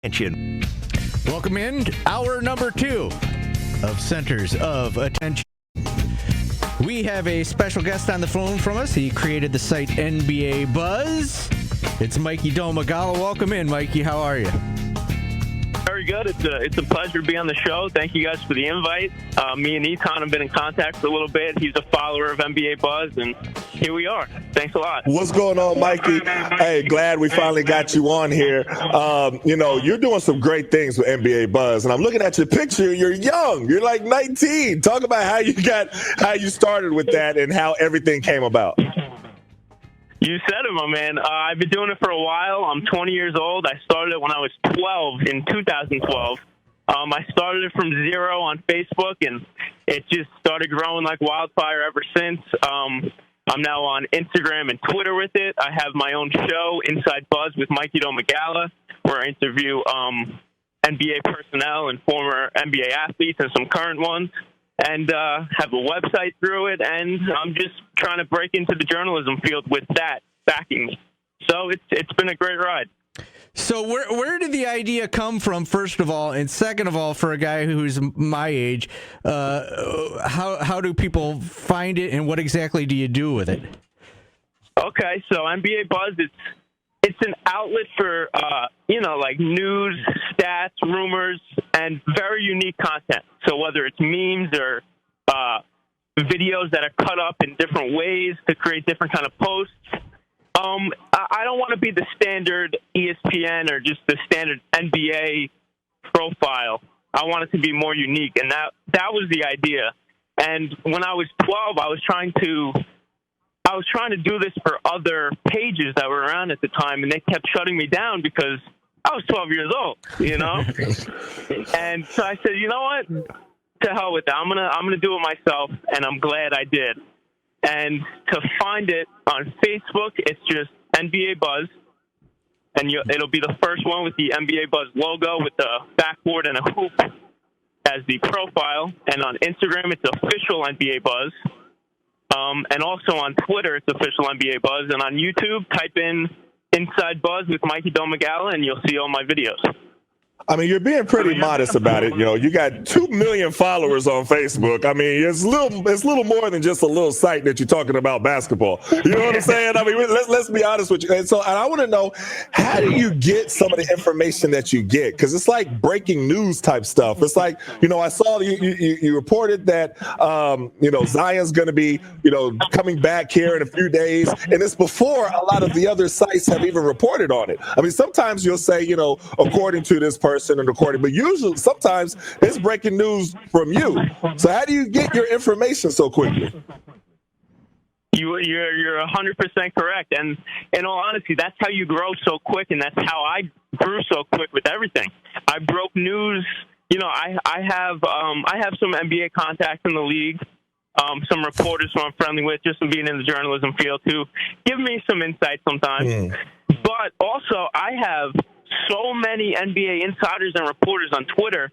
Attention. Welcome in hour number 2 of Centers of Attention. We have a special guest on the phone from us. He created the site NBA Buzz. It's Mikey Domagala. Welcome in, Mikey. How are you? Very good. It's a pleasure to be on the show. Thank you guys for the invite. Me and Etan have been in contact for a little bit. He's a follower of NBA Buzz, and here we are. Thanks a lot. What's going on, Mikey? Hey, glad we finally got you on here. You're doing some great things with NBA Buzz, and I'm looking at your picture. You're young. You're like 19. Talk about how you started with that and how everything came about. You said it, my man. I've been doing it for a while. I'm 20 years old. I started it when I was 12 in 2012. I started it from zero on Facebook, and it just started growing like wildfire ever since. I'm now on Instagram and Twitter with it. I have my own show, Inside Buzz, with Mikey Domagala, where I interview NBA personnel and former NBA athletes and some current ones, and have a website through it, and I'm just trying to break into the journalism field with that backing me. So it's been a great ride. So where did the idea come from, first of all, and second of all, for a guy who's my age, how do people find it, and what exactly do you do with it? Okay, so NBA Buzz, it's an outlet for like news, stats, rumors, and very unique content. So whether it's memes or videos that are cut up in different ways to create different kind of posts. I don't want to be the standard ESPN or just the standard NBA profile. I want it to be more unique, and that was the idea. And when I was 12, I was trying to do this for other pages that were around at the time, and they kept shutting me down because I was 12 years old, And so I said, you know what? To hell with that. I'm gonna do it myself, and I'm glad I did. And to find it on Facebook, it's just NBA Buzz, and it'll be the first one with the NBA Buzz logo with the backboard and a hoop as the profile. And on Instagram, it's official NBA Buzz. And also on Twitter, it's official NBA Buzz. And on YouTube, type in Inside Buzz with Mikey Domagala, and you'll see all my videos. I mean, you're being pretty modest about it. You got 2 million followers on Facebook. I mean, it's little more than just a little site that you're talking about basketball. You know what I'm saying? I mean, let's be honest with you. And I want to know, how do you get some of the information that you get? Because it's like breaking news type stuff. It's like, I saw you reported that, Zion's going to be, coming back here in a few days. And it's before a lot of the other sites have even reported on it. I mean, sometimes you'll say, according to this person and recording, but usually sometimes it's breaking news from you. So how do you get your information so quickly? You're 100% correct, and in all honesty, that's how you grow so quick, and that's how I grew so quick with everything. I broke news. I have some NBA contacts in the league, some reporters who I'm friendly with, just from being in the journalism field, who give me some insight sometimes. But also, I have so many NBA insiders and reporters on Twitter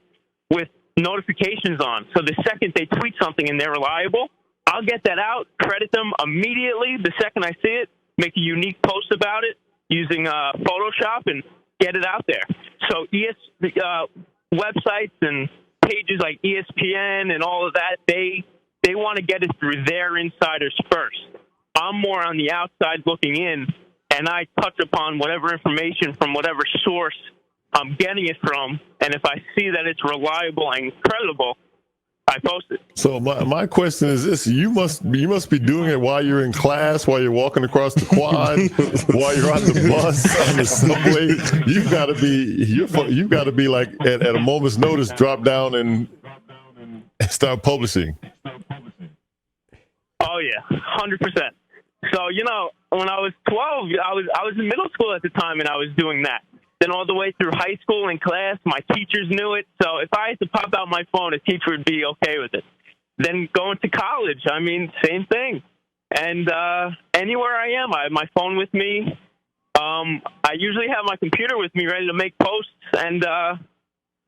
with notifications on. So the second they tweet something and they're reliable, I'll get that out, credit them immediately the second I see it, make a unique post about it using Photoshop, and get it out there. So websites and pages like ESPN and all of that, they want to get it through their insiders first. I'm more on the outside looking in, and I touch upon whatever information from whatever source I'm getting it from, and if I see that it's reliable and credible, I post it. So my question is this: you must be doing it while you're in class, while you're walking across the quad, while you're on the bus, on the subway. You got to be like at a moment's notice, drop down and start publishing. Oh yeah, 100%. So when I was 12, I was in middle school at the time, and I was doing that. Then all the way through high school and class, my teachers knew it. So if I had to pop out my phone, a teacher would be okay with it. Then going to college, I mean, same thing. And anywhere I am, I have my phone with me. I usually have my computer with me ready to make posts. And,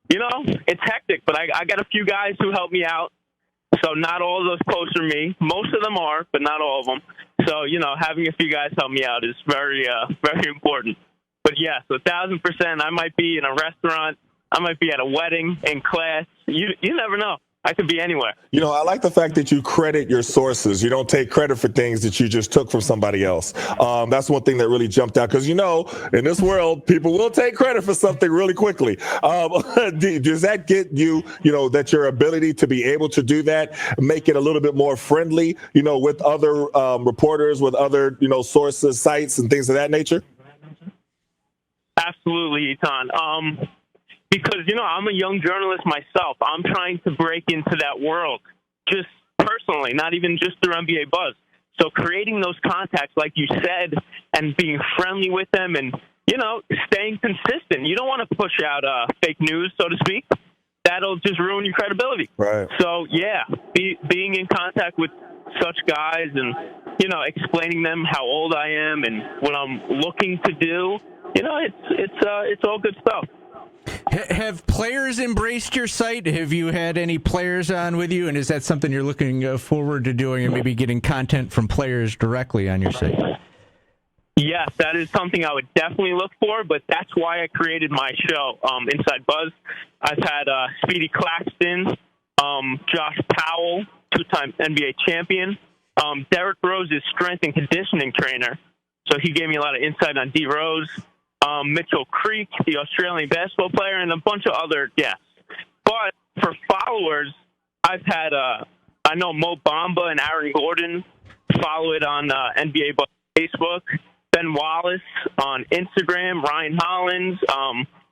it's hectic. But I got a few guys who help me out. So not all of those posts are me. Most of them are, but not all of them. So, having a few guys help me out is very, very important. But yes, 1,000%. I might be in a restaurant. I might be at a wedding, in class. You never know. I could be anywhere. You know, I like the fact that you credit your sources. You don't take credit for things that you just took from somebody else. That's one thing that really jumped out because, you know, in this world, people will take credit for something really quickly. Does that get you, you know, that your ability to be able to do that, make it a little bit more friendly, you know, with other reporters, with other, you know, sources, sites and things of that nature? Absolutely, Etan. Because, you know, I'm a young journalist myself. I'm trying to break into that world just personally, not even just through NBA Buzz. So creating those contacts, like you said, and being friendly with them and, you know, staying consistent. You don't want to push out fake news, so to speak. That'll just ruin your credibility. Right. So, yeah, being in contact with such guys and, you know, explaining them how old I am and what I'm looking to do, you know, it's all good stuff. Have players embraced your site? Have you had any players on with you? And is that something you're looking forward to doing and maybe getting content from players directly on your site? Yes, that is something I would definitely look for, but that's why I created my show, Inside Buzz. I've had Speedy Claxton, Josh Powell, two-time NBA champion, Derrick Rose is strength and conditioning trainer, so he gave me a lot of insight on D. Rose. Mitchell Creek, the Australian basketball player, and a bunch of other guests. But for followers, I've had, I know Mo Bamba and Aaron Gordon follow it on NBA Facebook, Ben Wallace on Instagram, Ryan Hollins,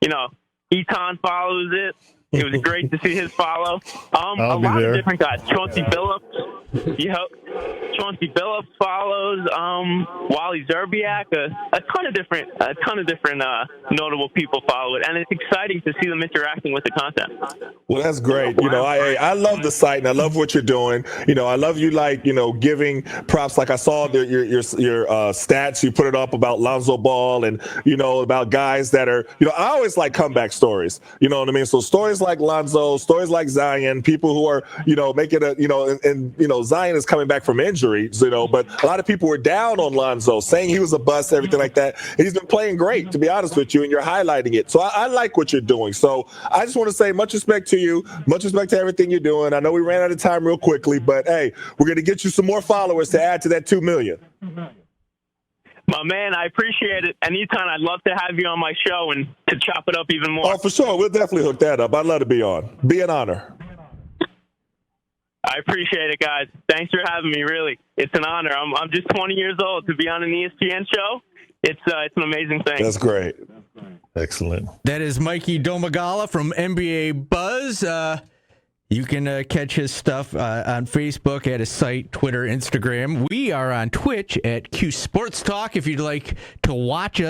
you know, Etan follows it. It was great to see his follow. A lot of different guys. Chauncey Billups. Chauncey Billups follows. Wally Zerbiak. A ton of different notable people follow it, and it's exciting to see them interacting with the content. Well, that's great. You know, I love the site and I love what you're doing. You know, I love you, like, you know, giving props. Like I saw your stats. You put it up about Lonzo Ball and, you know, about guys that are, you know, I always like comeback stories. You know what I mean? So stories like Lonzo, stories like Zion, people who are, you know, making a, you know, and you know, Zion is coming back from injury, you know, but a lot of people were down on Lonzo, saying he was a bust, everything like that. And he's been playing great, to be honest with you, and you're highlighting it. So I like what you're doing. So I just want to say much respect to you, much respect to everything you're doing. I know we ran out of time real quickly, but hey, we're going to get you some more followers to add to that 2 million. My man, I appreciate it. And Etan, I'd love to have you on my show and to chop it up even more. Oh, for sure. We'll definitely hook that up. I'd love to be on. Be an honor. I appreciate it, guys. Thanks for having me, really. It's an honor. I'm just 20 years old to be on an ESPN show. It's an amazing thing. That's great. Excellent. That is Mikey Domagala from NBA Buzz. You can catch his stuff on Facebook, at his site, Twitter, Instagram. We are on Twitch at Q Sports Talk if you'd like to watch us.